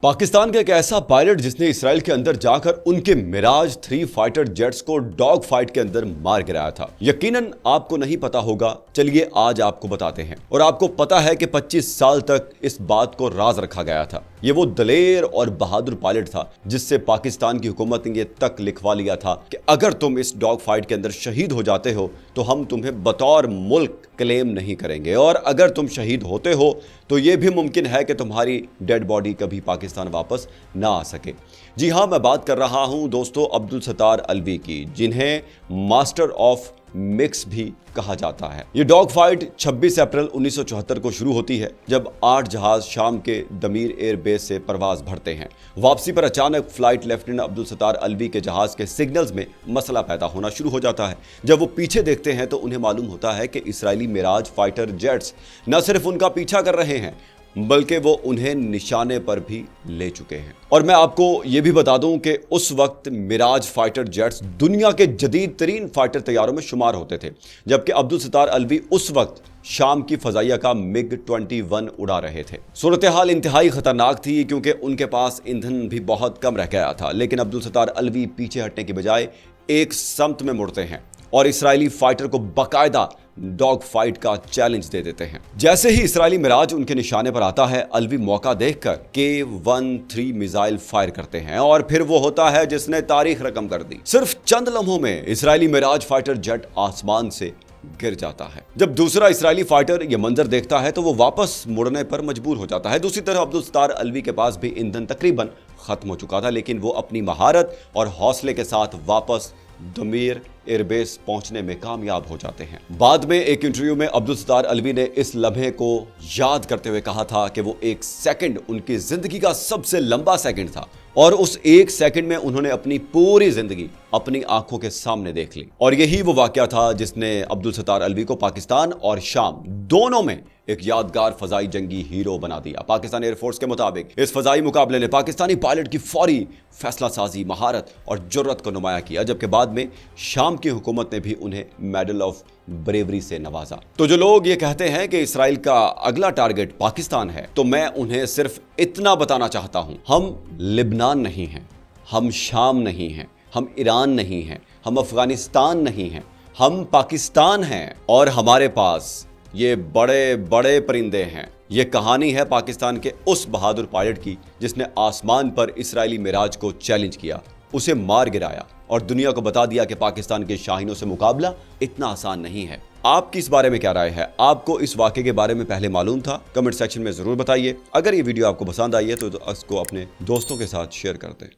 पाकिस्तान का एक ऐसा पायलट जिसने इसराइल के अंदर जाकर उनके मिराज 3 फाइटर जेट्स को डॉग फाइट के अंदर मार गिराया था। यकीनन आपको नहीं पता होगा, चलिए आज आपको बताते हैं। और आपको पता है कि 25 साल तक इस बात को राज रखा गया था। ये वो दलेर और बहादुर पायलट था जिससे पाकिस्तान की हुकूमत ने ये तक लिखवा लिया था कि अगर तुम इस डॉग फाइट के अंदर शहीद हो जाते हो तो हम तुम्हें बतौर मुल्क क्लेम नहीं करेंगे, और अगर तुम शहीद होते हो तो ये भी मुमकिन है कि तुम्हारी डेड बॉडी कभी पाकिस्तान वापस ना आ सके। जी हाँ, मैं बात कर रहा हूं दोस्तों अब्दुल सत्तार अलवी की, जिन्हें मास्टर ऑफ मिक्स भी कहा जाता है। ये डॉग फाइट 26 अप्रैल 1974 को शुरू होती है जब 8 जहाज शाम के दमीर एयर बेस से परवाज भरते हैं। वापसी पर अचानक फ्लाइट लेफ्टिनेंट अब्दुल सत्तार अलवी के जहाज के सिग्नल्स में मसला पैदा होना शुरू हो जाता है। जब वो पीछे देखते हैं तो उन्हें मालूम होता है कि इसराइली मिराज फाइटर जेट्स न सिर्फ उनका पीछा कर रहे हैं बल्कि वो उन्हें निशाने पर भी ले चुके हैं। और मैं आपको ये भी बता दूं कि उस वक्त मिराज फाइटर जेट्स दुनिया के जदीद तरीन फाइटर तैयारों में शुमार होते थे, जबकि अब्दुल सत्तार अलवी उस वक्त शाम की फजाइया का MiG-21 उड़ा रहे थे। सूरत हाल इंतहाई खतरनाक थी क्योंकि उनके पास ईंधन भी बहुत कम रह गया था, लेकिन अब्दुल सत्तार अलवी पीछे हटने की बजाय एक समत में मुड़ते हैं और इसराइली फाइटर को बाकायदा डॉग फाइट का चैलेंज दे देते हैं। जैसे ही इसराइली मिराज उनके निशाने पर आता है, अलवी मौका देखकर K-13 मिसाइल फायर करते हैं और फिर वो होता है जिसने तारीख रकम कर दी। सिर्फ चंद लम्हों में इसराइली मिराज फाइटर जेट आसमान से गिर जाता है। जब दूसरा इसराइली फाइटर ये मंजर देखता है तो वो वापस मुड़ने पर मजबूर हो जाता है। दूसरी तरफ अब्दुल सत्तार अलवी के पास भी ईंधन तकरीबन खत्म हो चुका था, लेकिन वो अपनी महारत और हौसले के साथ वापस दमीर एयरबेस पहुंचने में कामयाब हो जाते हैं। बाद में एक इंटरव्यू में अब्दुल सत्तार अलवी ने इस लम्हे को याद करते हुए कहा था कि वो एक सेकंड उनकी जिंदगी का सबसे लंबा सेकंड था और उस एक सेकंड में उन्होंने अपनी पूरी जिंदगी अपनी आंखों के सामने देख ली। और यही वो वाकया था जिसने अब्दुल सत्तार अलवी को पाकिस्तान और शाम दोनों में एक यादगार फजाई जंगी हीरो बना दिया। पाकिस्तान एयरफोर्स के मुताबिक इस फजाई मुकाबले ने पाकिस्तानी पायलट की फौरी फैसला साजी, महारत और जुर्रत को नुमाया किया, जबकि बाद में शाम की हुकूमत ने भी उन्हें मेडल ऑफ ब्रेवरी से नवाजा। तो जो लोग ये कहते हैं कि इसराइल का अगला टारगेट पाकिस्तान है, तो मैं उन्हें सिर्फ इतना बताना चाहता हूं, हम लिबनान नहीं हैं, हम शाम नहीं हैं, हम ईरान नहीं हैं, हम अफगानिस्तान नहीं हैं, हम पाकिस्तान हैं और हमारे पास ये बड़े बड़े परिंदे हैं। ये कहानी है पाकिस्तान के उस बहादुर पायलट की जिसने आसमान पर इसराइली मिराज को चैलेंज किया, उसे मार गिराया और दुनिया को बता दिया कि पाकिस्तान के शाहीनों से मुकाबला इतना आसान नहीं है। आपकी इस बारे में क्या राय है? आपको इस वाक़े के बारे में पहले मालूम था? कमेंट सेक्शन में ज़रूर बताइए। अगर ये वीडियो आपको पसंद आई है तो इसको अपने दोस्तों के साथ शेयर कर दें।